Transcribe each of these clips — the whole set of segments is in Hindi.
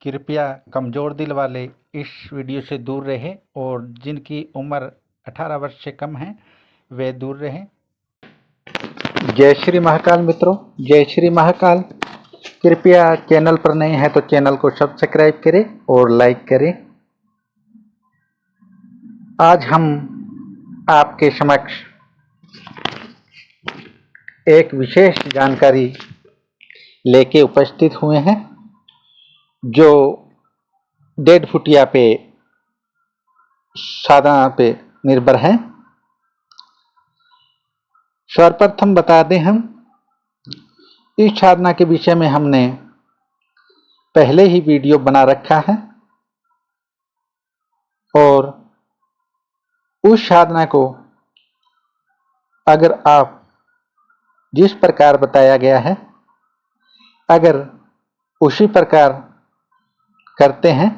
कृपया कमज़ोर दिल वाले इस वीडियो से दूर रहें और जिनकी उम्र 18 वर्ष से कम है वे दूर रहें। जय श्री महाकाल मित्रों, जय श्री महाकाल। कृपया चैनल पर नए हैं तो चैनल को सब्सक्राइब करें और लाइक करें। आज हम आपके समक्ष एक विशेष जानकारी लेके उपस्थित हुए हैं जो डेढ़ फुटिया पे साधना पे निर्भर है। सर्वप्रथम बता दें, हम इस साधना के विषय में हमने पहले ही वीडियो बना रखा है और उस साधना को अगर आप जिस प्रकार बताया गया है अगर उसी प्रकार करते हैं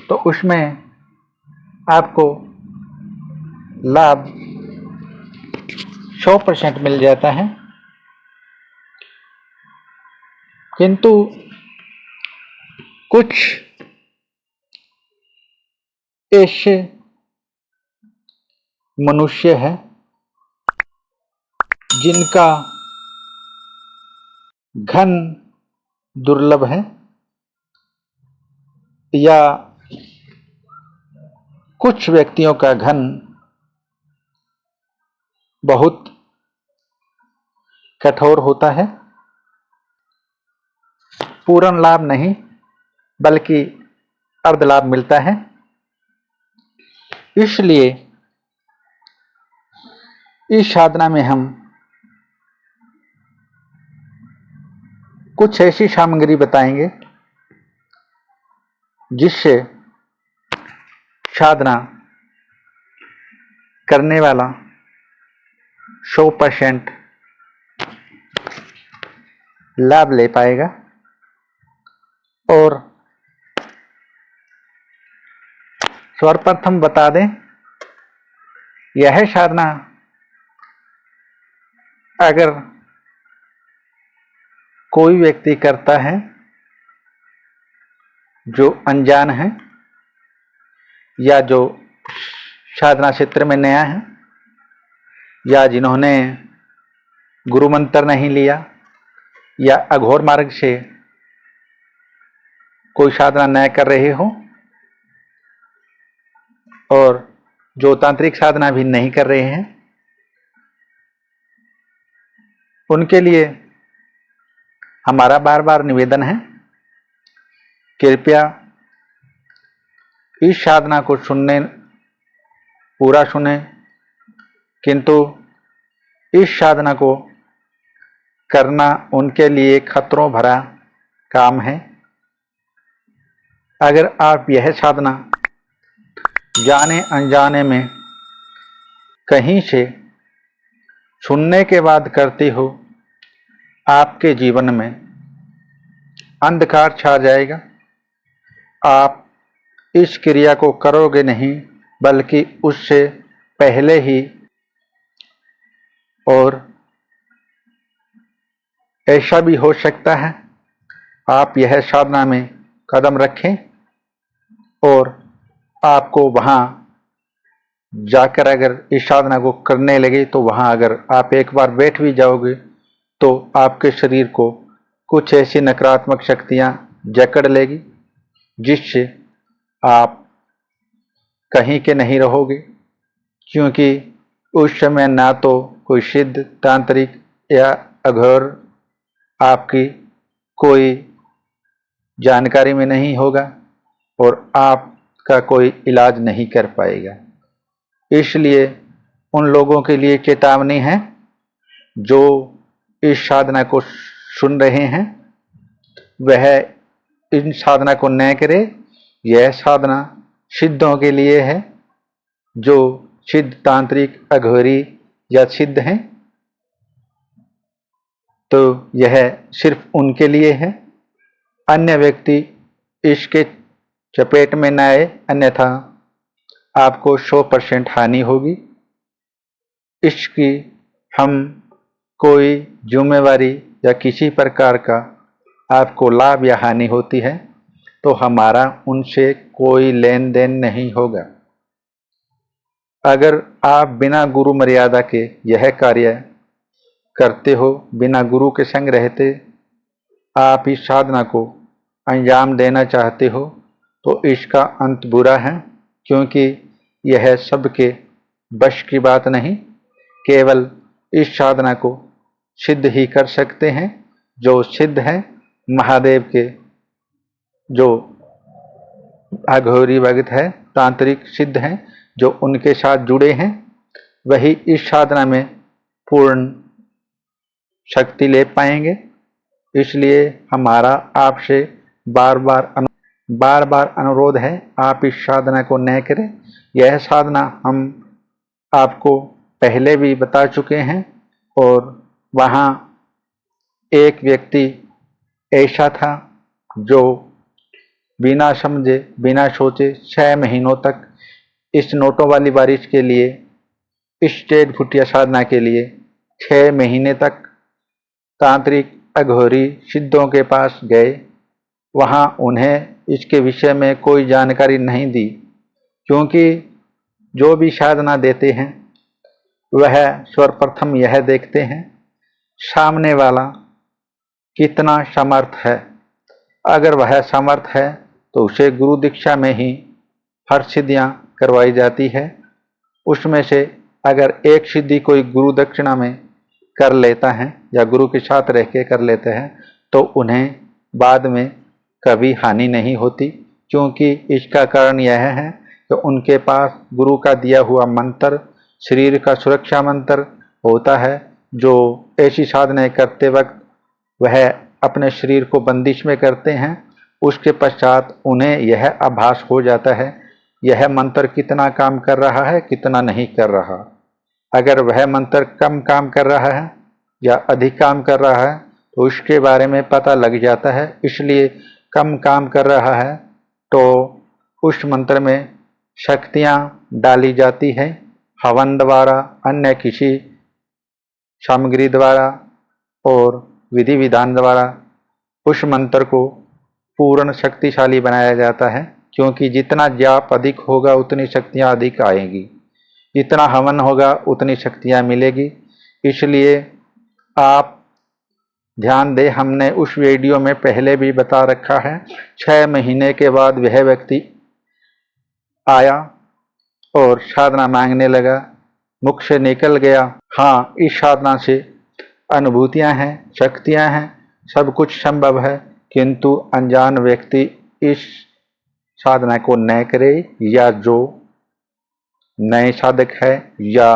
तो उसमें आपको लाभ 100% मिल जाता है। किंतु कुछ ऐसे मनुष्य हैं जिनका घन दुर्लभ है या कुछ व्यक्तियों का घन बहुत कठोर होता है, पूर्ण लाभ नहीं बल्कि अर्ध लाभ मिलता है। इसलिए इस साधना में हम कुछ ऐसी सामग्री बताएंगे जिससे साधना करने वाला 100% लाभ ले पाएगा। और सर्वप्रथम बता दें, यह साधना अगर कोई व्यक्ति करता है जो अनजान है या जो साधना क्षेत्र में नया है या जिन्होंने गुरु मंत्र नहीं लिया या अघोर मार्ग से कोई साधना न कर रहे हो और जो तांत्रिक साधना भी नहीं कर रहे हैं, उनके लिए हमारा बार बार निवेदन है, कृपया इस साधना को पूरा सुने। किंतु इस साधना को करना उनके लिए खतरों भरा काम है। अगर आप यह साधना जाने अनजाने में कहीं से सुनने के बाद करते हो, आपके जीवन में अंधकार छा जाएगा। आप इस क्रिया को करोगे नहीं बल्कि उससे पहले ही, और ऐसा भी हो सकता है आप यह साधना में कदम रखें और आपको वहां जाकर अगर इस साधना को करने लगे तो वहां अगर आप एक बार बैठ भी जाओगे तो आपके शरीर को कुछ ऐसी नकारात्मक शक्तियां जकड़ लेगी जिससे आप कहीं के नहीं रहोगे, क्योंकि उस समय ना तो कोई सिद्ध तांत्रिक या अघोर आपकी कोई जानकारी में नहीं होगा और आपका कोई इलाज नहीं कर पाएगा। इसलिए उन लोगों के लिए चेतावनी है जो इस साधना को सुन रहे हैं, वह इन साधना को न करे। यह साधना सिद्धों के लिए है, जो सिद्ध तांत्रिक अघोरी या सिद्ध हैं, तो यह सिर्फ उनके लिए है। अन्य व्यक्ति इसके चपेट में न आए, अन्यथा आपको 100% हानि होगी। इसकी हम कोई जिम्मेवारी या किसी प्रकार का आपको लाभ या हानि होती है तो हमारा उनसे कोई लेन देन नहीं होगा। अगर आप बिना गुरु मर्यादा के यह कार्य करते हो, बिना गुरु के संग रहते आप इस साधना को अंजाम देना चाहते हो, तो इसका अंत बुरा है, क्योंकि यह सबके बश की बात नहीं। केवल इस साधना को सिद्ध ही कर सकते हैं जो सिद्ध है महादेव के, जो अघोरी भगत है, तांत्रिक सिद्ध हैं, जो उनके साथ जुड़े हैं, वही इस साधना में पूर्ण शक्ति ले पाएंगे। इसलिए हमारा आपसे बार बार अनुरोध है, आप इस साधना को न करें। यह साधना हम आपको पहले भी बता चुके हैं, और वहाँ एक व्यक्ति ऐसा था जो बिना समझे बिना सोचे 6 महीनों तक इस नोटों वाली बारिश के लिए, इस स्टेज फुटिया साधना के लिए 6 महीने तक तांत्रिक अघोरी सिद्धों के पास गए। वहाँ उन्हें इसके विषय में कोई जानकारी नहीं दी, क्योंकि जो भी साधना देते हैं वह सर्वप्रथम यह देखते हैं सामने वाला कितना समर्थ है। अगर वह समर्थ है तो उसे गुरु दीक्षा में ही हर सिद्धियाँ करवाई जाती है। उसमें से अगर एक सिद्धि कोई गुरु दक्षिणा में कर लेता है या गुरु के साथ रह के कर लेते हैं, तो उन्हें बाद में कभी हानि नहीं होती, क्योंकि इसका कारण यह है कि उनके पास गुरु का दिया हुआ मंत्र, शरीर का सुरक्षा मंत्र होता है, जो ऐसी साधनाएं करते वक्त वह अपने शरीर को बंदिश में करते हैं। उसके पश्चात उन्हें यह आभास हो जाता है यह मंत्र कितना काम कर रहा है, कितना नहीं कर रहा। अगर वह मंत्र कम काम कर रहा है या अधिक काम कर रहा है तो उसके बारे में पता लग जाता है। इसलिए कम काम कर रहा है तो उस मंत्र में शक्तियाँ डाली जाती हैं, हवन द्वारा, अन्य किसी सामग्री द्वारा और विधि विधान द्वारा उस मंत्र को पूर्ण शक्तिशाली बनाया जाता है। क्योंकि जितना जाप अधिक होगा उतनी शक्तियाँ अधिक आएंगी, जितना हवन होगा उतनी शक्तियाँ मिलेगी। इसलिए आप ध्यान दें, हमने उस वीडियो में पहले भी बता रखा है। 6 महीने के बाद वह व्यक्ति आया और साधना मांगने लगा, मुख से निकल गया, हाँ इस साधना से अनुभूतियाँ हैं, शक्तियाँ हैं, सब कुछ संभव है। किंतु अनजान व्यक्ति इस साधना को न करे, या जो नए साधक है या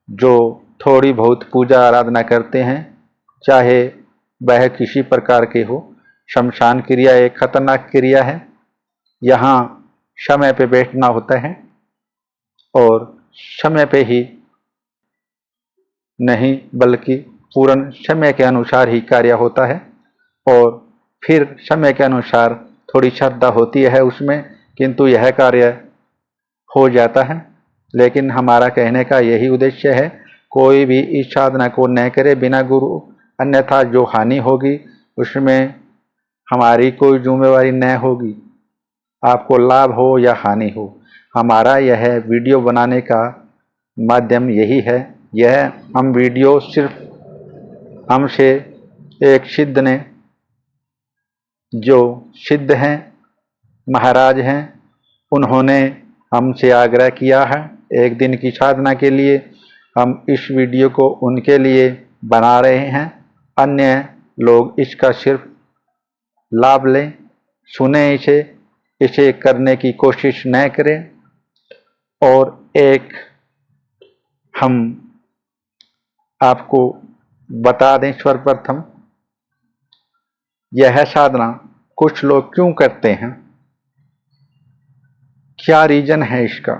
जो थोड़ी बहुत पूजा आराधना करते हैं, चाहे वह किसी प्रकार के हो। शमशान क्रिया एक खतरनाक क्रिया है। यहाँ समय पे बैठना होता है और समय पे ही नहीं बल्कि पूर्ण समय के अनुसार ही कार्य होता है, और फिर समय के अनुसार थोड़ी श्रद्धा होती है उसमें, किंतु यह कार्य हो जाता है। लेकिन हमारा कहने का यही उद्देश्य है, कोई भी इस साधना को न करे बिना गुरु, अन्यथा जो हानि होगी उसमें हमारी कोई जिम्मेवारी न होगी। आपको लाभ हो या हानि हो, हमारा यह वीडियो बनाने का माध्यम यही है। यह हम वीडियो सिर्फ हमसे एक सिद्ध ने, जो सिद्ध हैं, महाराज हैं, उन्होंने हमसे आग्रह किया है एक दिन की साधना के लिए। हम इस वीडियो को उनके लिए बना रहे हैं। अन्य लोग इसका सिर्फ लाभ लें, सुने इसे करने की कोशिश न करें। और एक हम आपको बता दें, सर्वप्रथम यह साधना कुछ लोग क्यों करते हैं, क्या रीजन है इसका।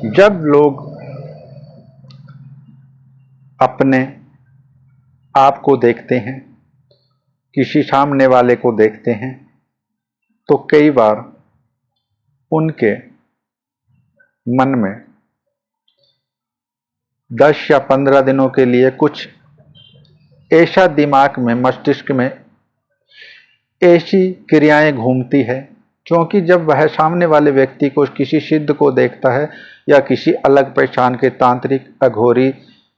जब लोग अपने आप को देखते हैं, किसी सामने वाले को देखते हैं, तो कई बार उनके मन में 10 या 15 दिनों के लिए कुछ ऐसा दिमाग में, मस्तिष्क में ऐसी क्रियाएं घूमती है, क्योंकि जब वह सामने वाले व्यक्ति को किसी सिद्ध को देखता है या किसी अलग पहचान के तांत्रिक, अघोरी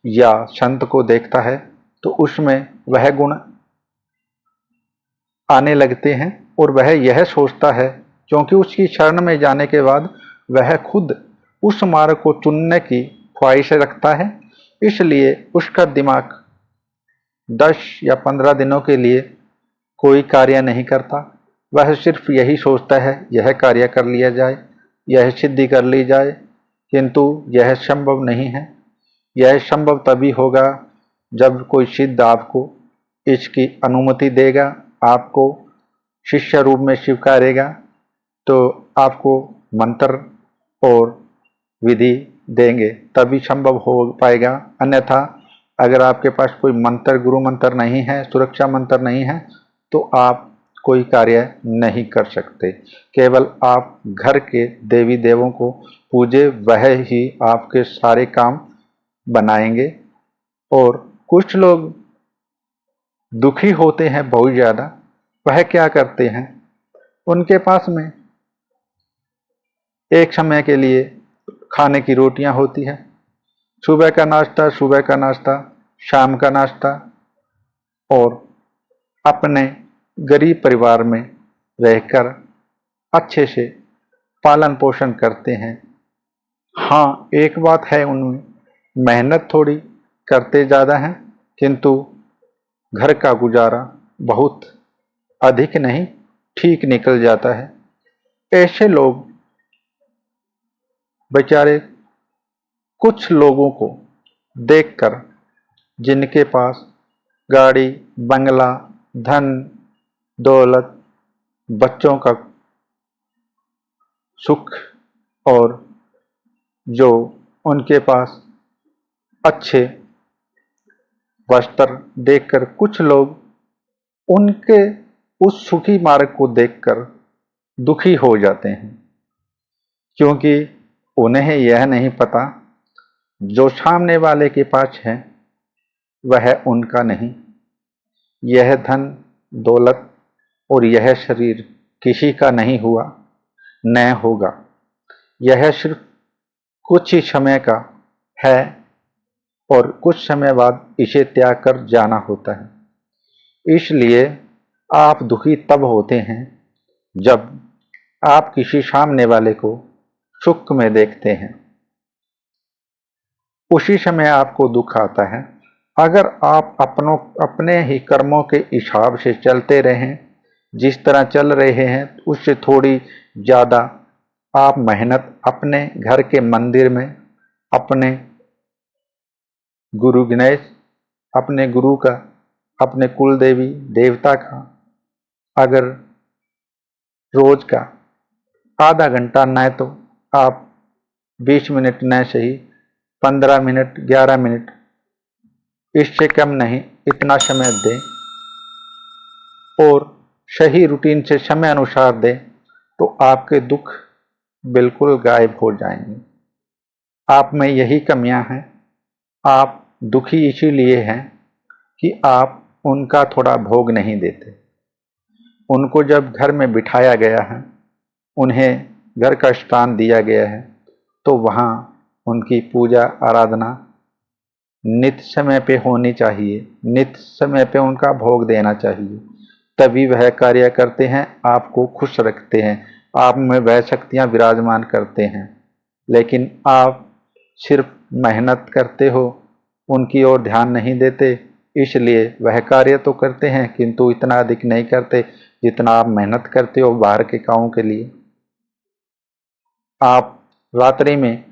या संत को देखता है तो उसमें वह गुण आने लगते हैं और वह यह सोचता है, क्योंकि उसकी शरण में जाने के बाद वह खुद उस मार्ग को चुनने की ख्वाहिश रखता है, इसलिए उसका दिमाग 10 या 15 दिनों के लिए कोई कार्य नहीं करता। वह सिर्फ यही सोचता है यह कार्य कर लिया जाए, यह सिद्धि कर ली जाए, किंतु यह संभव नहीं है। यह संभव तभी होगा जब कोई सिद्ध आपको इसकी अनुमति देगा, आपको शिष्य रूप में स्वीकारेगा, तो आपको मंत्र और विधि देंगे तभी संभव हो पाएगा। अन्यथा अगर आपके पास कोई मंत्र, गुरु मंत्र नहीं है, सुरक्षा मंत्र नहीं है, तो आप कोई कार्य नहीं कर सकते। केवल आप घर के देवी देवों को पूजे, वह ही आपके सारे काम बनाएंगे। और कुछ लोग दुखी होते हैं बहुत ज़्यादा, वह क्या करते हैं, उनके पास में एक समय के लिए खाने की रोटियां होती है, सुबह का नाश्ता, शाम का नाश्ता, और अपने गरीब परिवार में रहकर अच्छे से पालन पोषण करते हैं। हाँ, एक बात है, उनमें मेहनत थोड़ी करते ज़्यादा हैं, किंतु घर का गुजारा बहुत अधिक नहीं, ठीक निकल जाता है। ऐसे लोग बेचारे कुछ लोगों को देखकर, जिनके पास गाड़ी, बंगला, धन दौलत, बच्चों का सुख और जो उनके पास अच्छे वस्त्र देखकर कुछ लोग उनके उस सुखी मार्ग को देखकर दुखी हो जाते हैं, क्योंकि उन्हें यह नहीं पता जो सामने वाले के पास है वह उनका नहीं। यह धन दौलत और यह शरीर किसी का नहीं हुआ, न होगा। यह सिर्फ कुछ ही समय का है और कुछ समय बाद इसे त्याग कर जाना होता है। इसलिए आप दुखी तब होते हैं जब आप किसी सामने वाले को सुख में देखते हैं, उसी समय आपको दुख आता है। अगर आप अपने ही कर्मों के हिसाब से चलते रहें, जिस तरह चल रहे हैं उससे थोड़ी ज़्यादा आप मेहनत अपने घर के मंदिर में, अपने गुरु गणेश, अपने गुरु का, अपने कुल देवी देवता का, अगर रोज का आधा घंटा, न तो आप 20 मिनट, न सही 15 मिनट, 11 मिनट, इससे कम नहीं, इतना समय दें और सही रूटीन से समय अनुसार दें, तो आपके दुख बिल्कुल गायब हो जाएंगे। आप में यही कमियां हैं, आप दुखी इसीलिए हैं कि आप उनका थोड़ा भोग नहीं देते। उनको जब घर में बिठाया गया है, उन्हें घर का स्थान दिया गया है, तो वहाँ उनकी पूजा आराधना नित समय पे होनी चाहिए, नित समय पे उनका भोग देना चाहिए, तभी वह कार्य करते हैं, आपको खुश रखते हैं, आप में वह शक्तियाँ विराजमान करते हैं। लेकिन आप सिर्फ मेहनत करते हो, उनकी ओर ध्यान नहीं देते, इसलिए वह कार्य तो करते हैं किंतु इतना अधिक नहीं करते जितना आप मेहनत करते हो बाहर के कामों के लिए। आप रात्रि में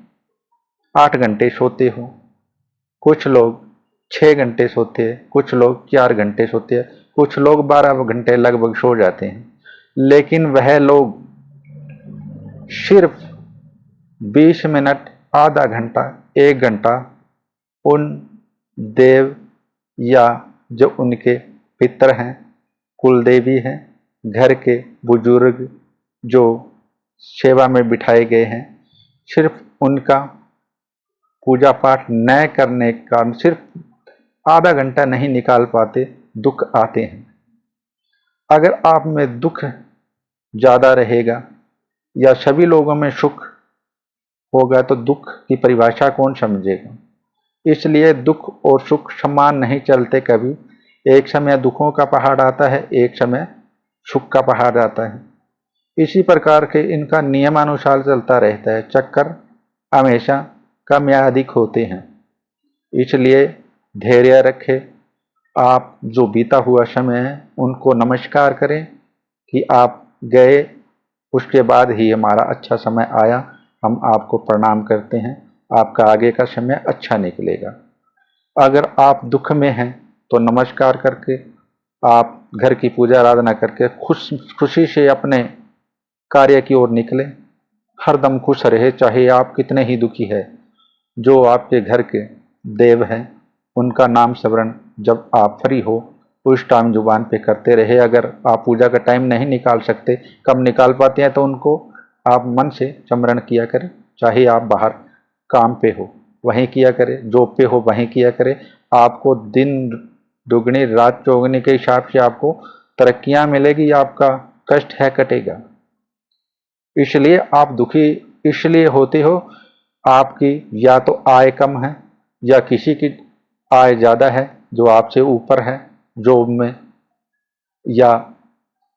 8 घंटे सोते हो, कुछ लोग 6 घंटे सोते हैं, कुछ लोग 4 घंटे सोते हैं, कुछ लोग 12 घंटे लगभग सो जाते हैं, लेकिन वह लोग सिर्फ 20 मिनट, आधा घंटा, 1 घंटा उन देव या जो उनके पितर हैं, कुल देवी हैं, घर के बुजुर्ग जो सेवा में बिठाए गए हैं, सिर्फ उनका पूजा पाठ न करने के कारण सिर्फ आधा घंटा नहीं निकाल पाते, दुख आते हैं। अगर आप में दुख ज़्यादा रहेगा या सभी लोगों में सुख होगा तो दुख की परिभाषा कौन समझेगा। इसलिए दुख और सुख समान नहीं चलते कभी। एक समय दुखों का पहाड़ आता है, एक समय सुख का पहाड़ आता है। इसी प्रकार के इनका नियमानुसार चलता रहता है। चक्कर हमेशा कम या अधिक होते हैं। इसलिए धैर्य रखें। आप जो बीता हुआ समय है उनको नमस्कार करें कि आप गए, उसके बाद ही हमारा अच्छा समय आया। हम आपको प्रणाम करते हैं, आपका आगे का समय अच्छा निकलेगा। अगर आप दुख में हैं तो नमस्कार करके आप घर की पूजा आराधना करके खुशी से अपने कार्य की ओर निकलें। हरदम खुश रहे, चाहे आप कितने ही दुखी है। जो आपके घर के देव हैं उनका नाम स्मरण जब आप फ्री हो उस टाइम जुबान पे करते रहे। अगर आप पूजा का टाइम नहीं निकाल सकते, कब निकाल पाते हैं, तो उनको आप मन से स्मरण किया करें। चाहे आप बाहर काम पे हो वहीं किया करें, जॉब पे हो वहीं किया करें। आपको दिन दुगनी रात चौगुनी के हिसाब से आपको तरक्कियां मिलेगी, आपका कष्ट है कटेगा। इसलिए आप दुखी इसलिए होते हो, आपकी या तो आय कम है या किसी की आय ज़्यादा है जो आपसे ऊपर है जॉब में, या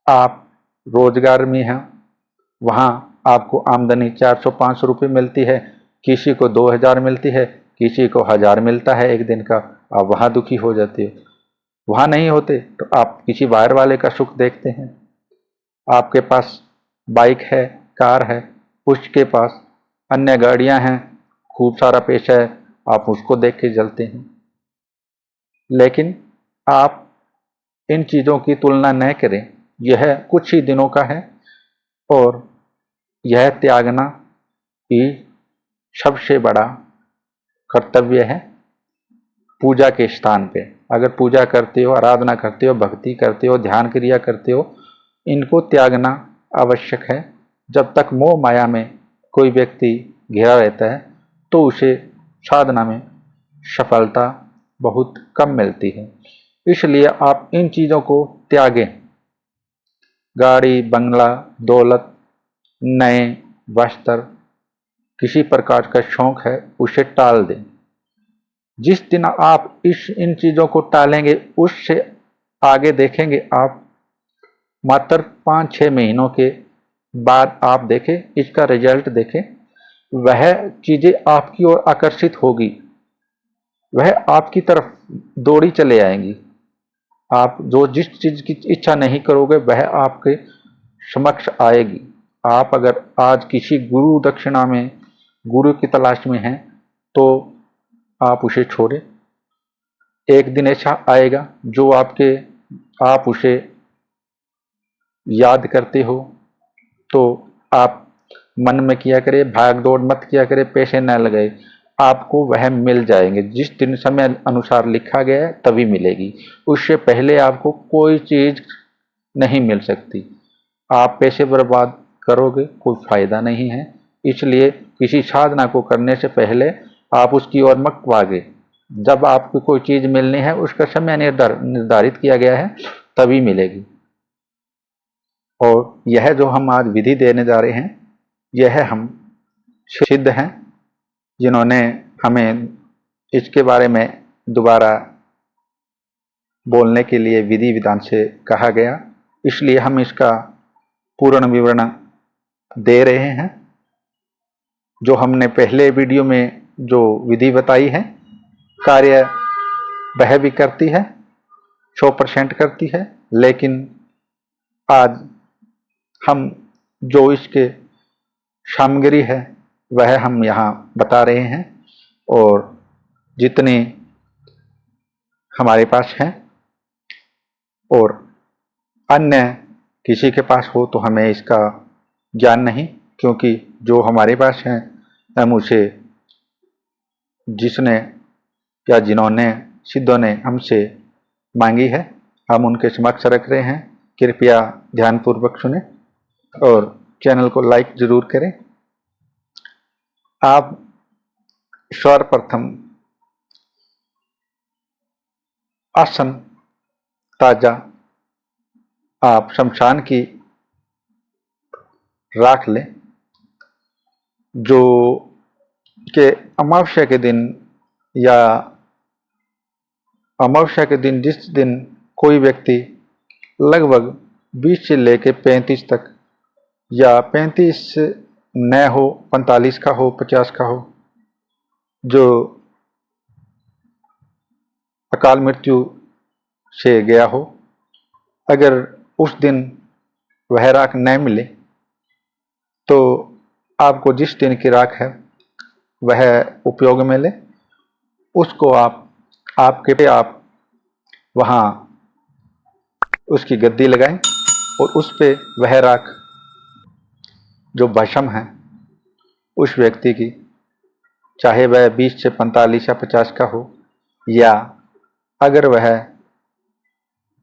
आप रोजगार में हैं, वहाँ आपको आमदनी 400-500 रुपये मिलती है, किसी को 2000 मिलती है, किसी को 1000 मिलता है एक दिन का। आप वहाँ दुखी हो जाते हो। वहाँ नहीं होते तो आप किसी बाहर वाले का सुख देखते हैं। आपके पास बाइक है, कार है, उसके पास अन्य गाड़ियां हैं, खूब सारा पैसा है, आप उसको देख के जलते हैं। लेकिन आप इन चीज़ों की तुलना न करें। यह कुछ ही दिनों का है और यह त्यागना ही सबसे बड़ा कर्तव्य है। पूजा के स्थान पे अगर पूजा करते हो, आराधना करते हो, भक्ति करते हो, ध्यान क्रिया करते हो, इनको त्यागना आवश्यक है। जब तक मोह माया में कोई व्यक्ति घिरा रहता है तो उसे साधना में सफलता बहुत कम मिलती है। इसलिए आप इन चीज़ों को त्यागें। गाड़ी, बंगला, दौलत, नए वस्त्र, किसी प्रकार का शौक है उसे टाल दें। जिस दिन आप इन चीज़ों को टालेंगे उससे आगे देखेंगे आप, मात्र 5-6 महीनों के बाद आप देखें इसका रिजल्ट देखें। वह चीज़ें आपकी ओर आकर्षित होगी, वह आपकी तरफ दौड़ी चले आएंगी। आप जो जिस चीज़ की इच्छा नहीं करोगे वह आपके समक्ष आएगी। आप अगर आज किसी गुरु दक्षिणा में, गुरु की तलाश में हैं तो आप उसे छोड़ें। एक दिन ऐसा आएगा जो आप उसे याद करते हो तो आप मन में किया करें, भाग दौड़ मत किया करें, पैसे न लगाए, आपको वह मिल जाएंगे। जिस दिन समय अनुसार लिखा गया है तभी मिलेगी, उससे पहले आपको कोई चीज नहीं मिल सकती। आप पैसे बर्बाद करोगे, कोई फायदा नहीं है। इसलिए किसी साधना को करने से पहले आप उसकी ओर मत भागे। जब आपको कोई चीज मिलनी है उसका समय निर्धारित किया गया है तभी मिलेगी। और यह जो हम आज विधि देने जा रहे हैं, यह हम सिद्ध हैं जिन्होंने हमें इसके बारे में दोबारा बोलने के लिए विधि विधान से कहा गया, इसलिए हम इसका पूर्ण विवरण दे रहे हैं। जो हमने पहले वीडियो में जो विधि बताई है, कार्य वह भी करती है, 100% करती है। लेकिन आज हम जो इसके सामग्री है वह हम यहाँ बता रहे हैं, और जितने हमारे पास हैं और अन्य किसी के पास हो तो हमें इसका ज्ञान नहीं, क्योंकि जो हमारे पास है हम उसे जिसने या जिन्होंने सिद्धों ने हमसे मांगी है हम उनके समक्ष रख रहे हैं। कृपया ध्यानपूर्वक सुने और चैनल को लाइक जरूर करें। आप सर्वप्रथम आसन ताजा आप शमशान की राख लें, जो कि अमावस्या के दिन या अमावस्या के दिन, जिस दिन कोई व्यक्ति लगभग 20 से लेकर 35 तक, या 35 न हो, 45 का हो, 50 का हो, जो अकाल मृत्यु से गया हो, अगर उस दिन वह राख न मिले तो आपको जिस दिन की राख है वह उपयोग में ले, उसको आप वहाँ उसकी गद्दी लगाएं और उस पे वह राख जो भस्म है उस व्यक्ति की, चाहे वह 20 से 45 या 50 का हो, या अगर वह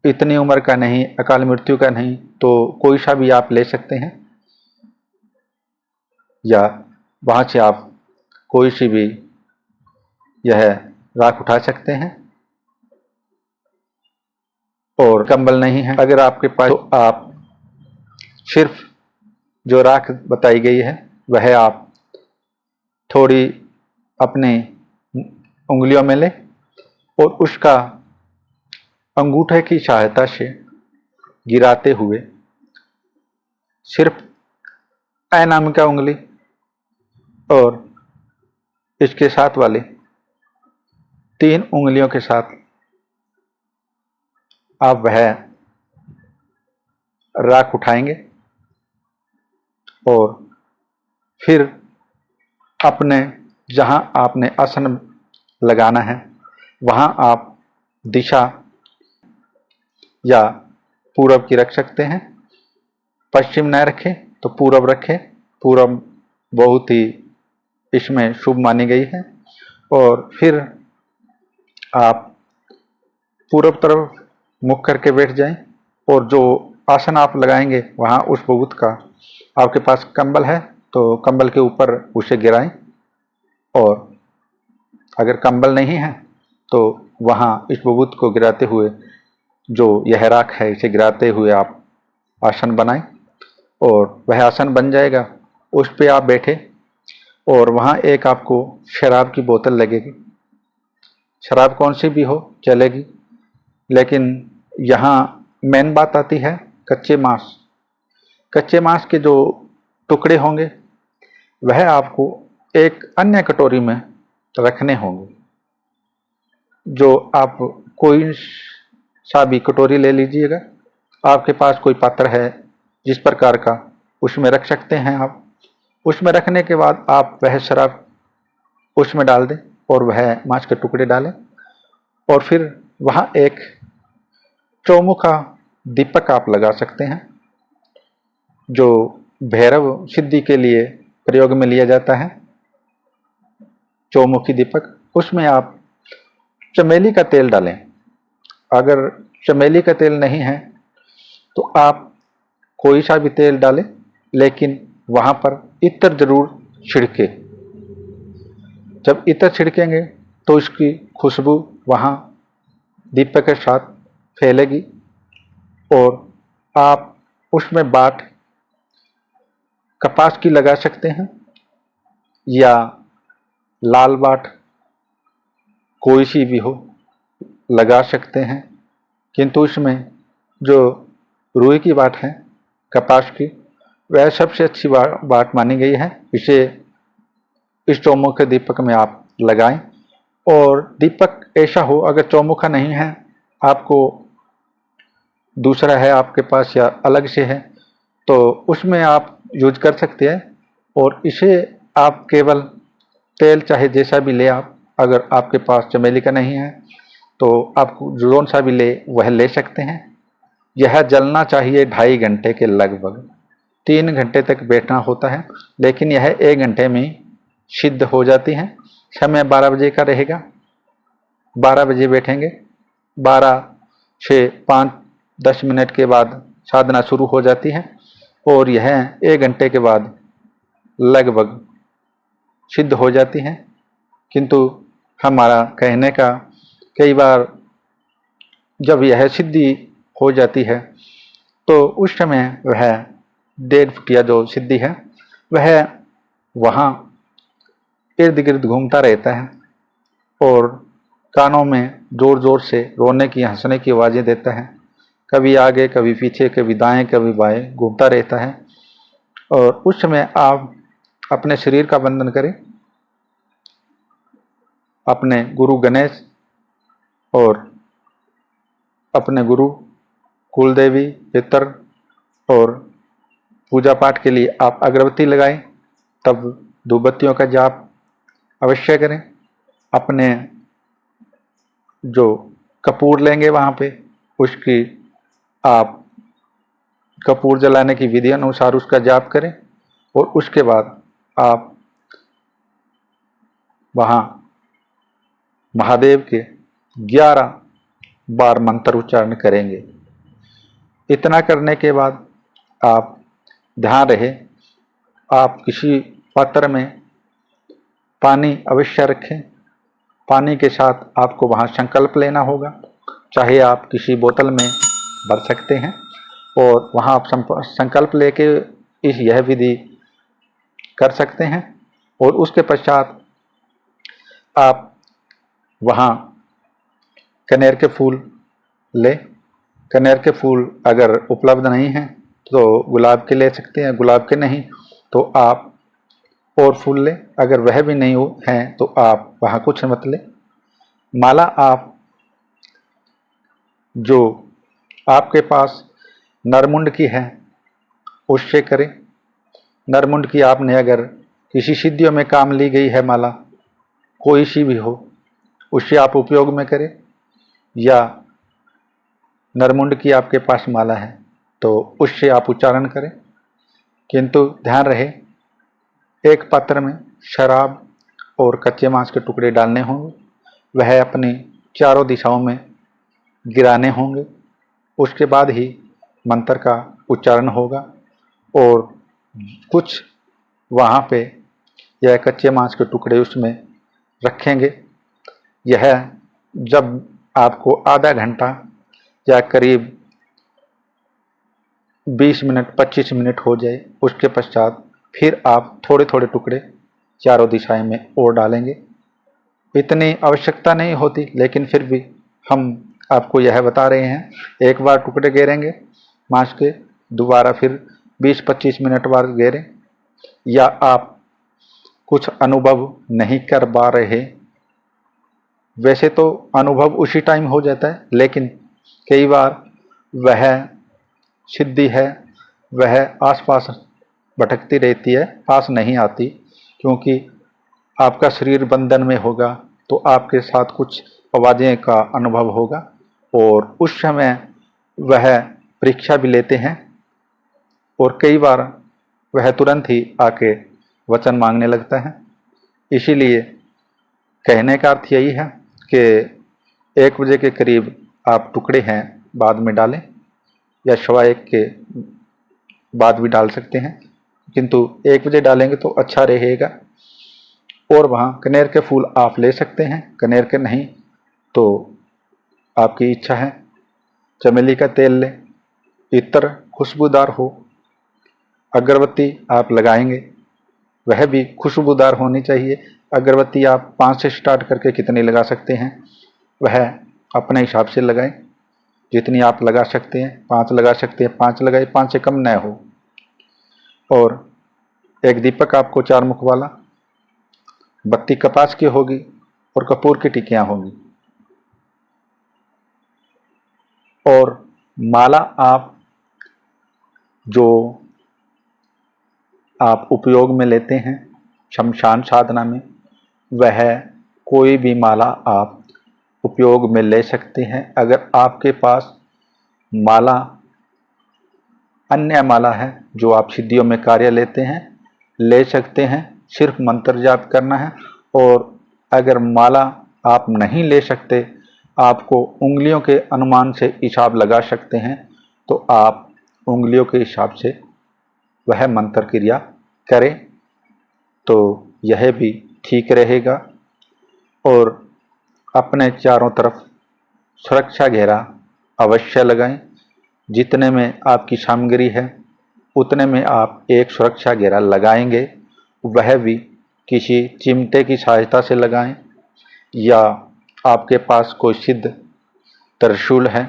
इतनी उम्र का नहीं, अकाल मृत्यु का नहीं, तो कोई सा भी आप ले सकते हैं, या वहाँ से आप कोई सी भी यह राख उठा सकते हैं। और कंबल नहीं है अगर आपके पास, तो आप सिर्फ जो राख बताई गई है वह आप थोड़ी अपने उंगलियों में लें और उसका अंगूठे की सहायता से गिराते हुए सिर्फ अनामिका उंगली और इसके साथ वाले 3 उंगलियों के साथ आप वह राख उठाएंगे और फिर अपने जहां आपने आसन लगाना है वहां आप दिशा या पूरब की रख सकते हैं। पश्चिम न रखें तो पूरब रखें, पूरब बहुत ही इसमें शुभ मानी गई है। और फिर आप पूरब तरफ मुख करके बैठ जाएं और जो आसन आप लगाएंगे वहां उस भभूत का, आपके पास कंबल है तो कंबल के ऊपर उसे गिराएं, और अगर कंबल नहीं है तो वहां इस भभूत को गिराते हुए, जो यह राख है इसे गिराते हुए आप आसन बनाएं और वह आसन बन जाएगा। उस पे आप बैठे और वहां एक आपको शराब की बोतल लगेगी, शराब कौन सी भी हो चलेगी, लेकिन यहाँ मेन बात आती है कच्चे मांस। कच्चे मांस के जो टुकड़े होंगे वह आपको एक अन्य कटोरी में रखने होंगे, जो आप कोई सा भी कटोरी ले लीजिएगा, आपके पास कोई पात्र है जिस प्रकार का, उसमें रख सकते हैं आप। उसमें रखने के बाद आप वह शराब उसमें डाल दें और वह मांस के टुकड़े डालें, और फिर वहां एक चौमुखा दीपक आप लगा सकते हैं, जो भैरव सिद्धि के लिए प्रयोग में लिया जाता है, चौमुखी दीपक। उसमें आप चमेली का तेल डालें। अगर चमेली का तेल नहीं है तो आप कोई सा भी तेल डालें, लेकिन वहां पर इत्र जरूर छिड़के। जब इत्र छिड़केंगे तो इसकी खुशबू वहां दीपक के साथ फैलेगी और आप उसमें बाट कपास की लगा सकते हैं या लाल बाट कोई सी भी हो लगा सकते हैं, किंतु इसमें जो रुई की बाट है कपास की, वह सबसे अच्छी बाट मानी गई है। इसे इस चौमुखे दीपक में आप लगाएं, और दीपक ऐसा हो, अगर चौमुखा नहीं है, आपको दूसरा है आपके पास या अलग से है, तो उसमें आप यूज कर सकते हैं। और इसे आप केवल तेल चाहे जैसा भी ले आप, अगर आपके पास चमेली का नहीं है तो आप जोन सा भी ले वह ले सकते हैं। यह जलना चाहिए 2.5 घंटे के लगभग, 3 घंटे तक बैठना होता है, लेकिन यह 1 घंटे में सिद्ध हो जाती है। समय 12 बजे का रहेगा, 12 बजे बैठेंगे, 12 से 5-10 मिनट के बाद साधना शुरू हो जाती है और यह 1 घंटे के बाद लगभग सिद्ध हो जाती है। किंतु हमारा कहने का, कई बार जब यह सिद्धि हो जाती है तो उस समय वह 1.5 फुटिया जो सिद्धि है वह वहाँ इर्द गिर्द घूमता रहता है और कानों में जोर जोर से रोने की हंसने की आवाज़ें देता है। कभी आगे कभी पीछे, कभी दाएं कभी बाएं घूमता रहता है। और उस समय आप अपने शरीर का बंधन करें, अपने गुरु गणेश और अपने गुरु कुलदेवी पितर और पूजा पाठ के लिए आप अगरबत्ती लगाएं, तब धूपबत्तियों का जाप अवश्य करें। अपने जो कपूर लेंगे वहाँ पे उसकी आप कपूर जलाने की विधि अनुसार उसका जाप करें और उसके बाद आप वहाँ महादेव के 11 बार मंत्र उच्चारण करेंगे। इतना करने के बाद आप ध्यान रहे आप किसी पात्र में पानी अवश्य रखें। पानी के साथ आपको वहाँ संकल्प लेना होगा, चाहे आप किसी बोतल में भर सकते हैं और वहाँ आप संकल्प लेके यह विधि कर सकते हैं। और उसके पश्चात आप वहाँ कनेर के फूल ले। कनेर के फूल अगर उपलब्ध नहीं हैं तो गुलाब के ले सकते हैं, गुलाब के नहीं तो आप और फूल लें। अगर वह भी नहीं हैं तो आप वहाँ कुछ मत लें। माला आप जो आपके पास नरमुंड की है उससे करें। नरमुंड की आपने अगर किसी सिद्धियों में काम ली गई है माला, कोई सी भी हो, उससे आप उपयोग में करें। या नरमुंड की आपके पास माला है तो उससे आप उच्चारण करें, किंतु ध्यान रहे एक पात्र में शराब और कच्चे मांस के टुकड़े डालने होंगे, वह अपनी चारों दिशाओं में गिराने होंगे। उसके बाद ही मंत्र का उच्चारण होगा और कुछ वहाँ पे यह कच्चे मांस के टुकड़े उसमें रखेंगे। यह जब आपको आधा घंटा या करीब 20 मिनट 25 मिनट हो जाए, उसके पश्चात फिर आप थोड़े थोड़े टुकड़े चारों दिशाएं में और डालेंगे। इतनी आवश्यकता नहीं होती, लेकिन फिर भी हम आपको यह बता रहे हैं। एक बार टुकड़े गेरेंगे मांस के, दोबारा फिर 20-25 मिनट बाद गेरें। या आप कुछ अनुभव नहीं कर पा रहे, वैसे तो अनुभव उसी टाइम हो जाता है, लेकिन कई बार वह सिद्धि है वह आसपास भटकती रहती है, पास नहीं आती, क्योंकि आपका शरीर बंधन में होगा तो आपके साथ कुछ आवाज़ें का अनुभव होगा और उस समय वह परीक्षा भी लेते हैं और कई बार वह तुरंत ही आके वचन मांगने लगता है। इसीलिए कहने का अर्थ यही है कि 1 बजे के करीब आप टुकड़े हैं बाद में डालें या 1:15 के बाद भी डाल सकते हैं, किंतु 1 बजे डालेंगे तो अच्छा रहेगा। और वहाँ कनेर के फूल आप ले सकते हैं, कनेर के नहीं तो आपकी इच्छा है चमेली का तेल लें, इत्र खुशबूदार हो। अगरबत्ती आप लगाएंगे वह भी खुशबूदार होनी चाहिए। अगरबत्ती आप 5 से स्टार्ट करके कितनी लगा सकते हैं वह अपने हिसाब से लगाएं, जितनी आप लगा सकते हैं। 5 लगा सकते हैं 5 लगाए, 5 से कम न हो। और एक दीपक आपको 4 मुख वाला, बत्ती कपास की होगी और कपूर की टिकियां होंगी। और माला आप जो आप उपयोग में लेते हैं शमशान साधना में, वह कोई भी माला आप उपयोग में ले सकते हैं। अगर आपके पास माला अन्य माला है जो आप सिद्धियों में कार्य लेते हैं, ले सकते हैं, सिर्फ मंत्र जाप करना है। और अगर माला आप नहीं ले सकते, आपको उंगलियों के अनुमान से हिसाब लगा सकते हैं, तो आप उंगलियों के हिसाब से वह मंत्र क्रिया करें तो यह भी ठीक रहेगा। और अपने चारों तरफ सुरक्षा घेरा अवश्य लगाएं। जितने में आपकी सामग्री है उतने में आप एक सुरक्षा घेरा लगाएंगे, वह भी किसी चिमटे की सहायता से लगाएं या आपके पास कोई सिद्ध त्रिशूल है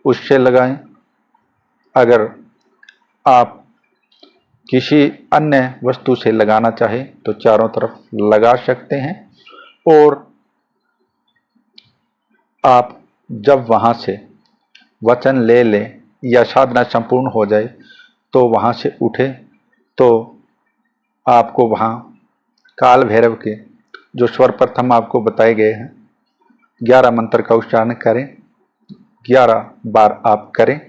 उससे लगाएं। अगर आप किसी अन्य वस्तु से लगाना चाहे तो चारों तरफ लगा सकते हैं। और आप जब वहाँ से वचन ले लें या साधना संपूर्ण हो जाए तो वहाँ से उठे तो आपको वहाँ काल भैरव के जो स्वर प्रथम आपको बताए गए हैं 11 मंत्र का उच्चारण करें। 11 बार आप करें,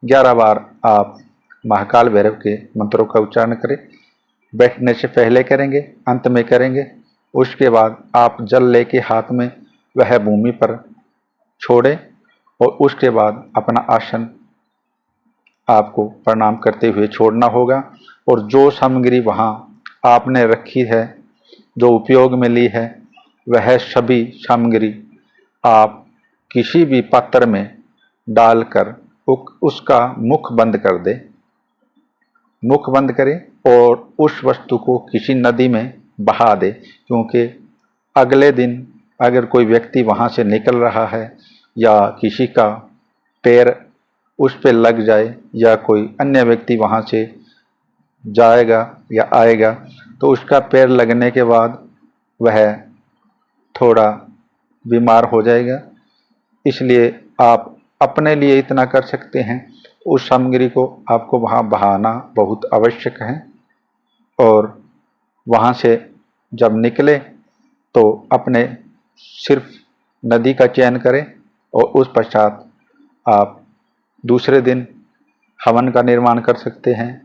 11 बार आप महाकाल भैरव के मंत्रों का उच्चारण करें। बैठने से पहले करेंगे, अंत में करेंगे। उसके बाद आप जल लेके हाथ में वह भूमि पर छोड़ें और उसके बाद अपना आसन आपको प्रणाम करते हुए छोड़ना होगा। और जो सामग्री वहाँ आपने रखी है, जो उपयोग में ली है, वह सभी सामग्री आप किसी भी पात्र में डालकर उसका मुख बंद कर दें। मुख बंद करें और उस वस्तु को किसी नदी में बहा दे, क्योंकि अगले दिन अगर कोई व्यक्ति वहाँ से निकल रहा है या किसी का पैर उस पर लग जाए या कोई अन्य व्यक्ति वहाँ से जाएगा या आएगा तो उसका पैर लगने के बाद वह थोड़ा बीमार हो जाएगा। इसलिए आप अपने लिए इतना कर सकते हैं, उस सामग्री को आपको वहाँ बहाना बहुत आवश्यक है। और वहाँ से जब निकले तो अपने सिर्फ नदी का चयन करें और उस पश्चात आप दूसरे दिन हवन का निर्माण कर सकते हैं,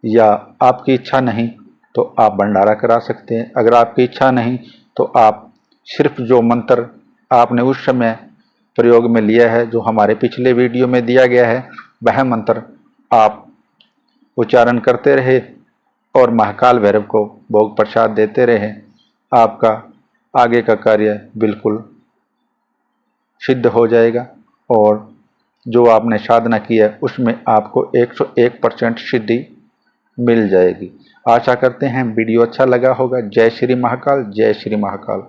या आपकी इच्छा नहीं तो आप भंडारा करा सकते हैं। अगर आपकी इच्छा नहीं तो आप सिर्फ जो मंत्र आपने उस समय प्रयोग में लिया है, जो हमारे पिछले वीडियो में दिया गया है, वह मंत्र आप उच्चारण करते रहे और महाकाल भैरव को भोग प्रसाद देते रहे। आपका आगे का कार्य बिल्कुल सिद्ध हो जाएगा और जो आपने साधना की है उसमें आपको 101% सिद्धि मिल जाएगी। आशा करते हैं वीडियो अच्छा लगा होगा। जय श्री महाकाल, जय श्री महाकाल।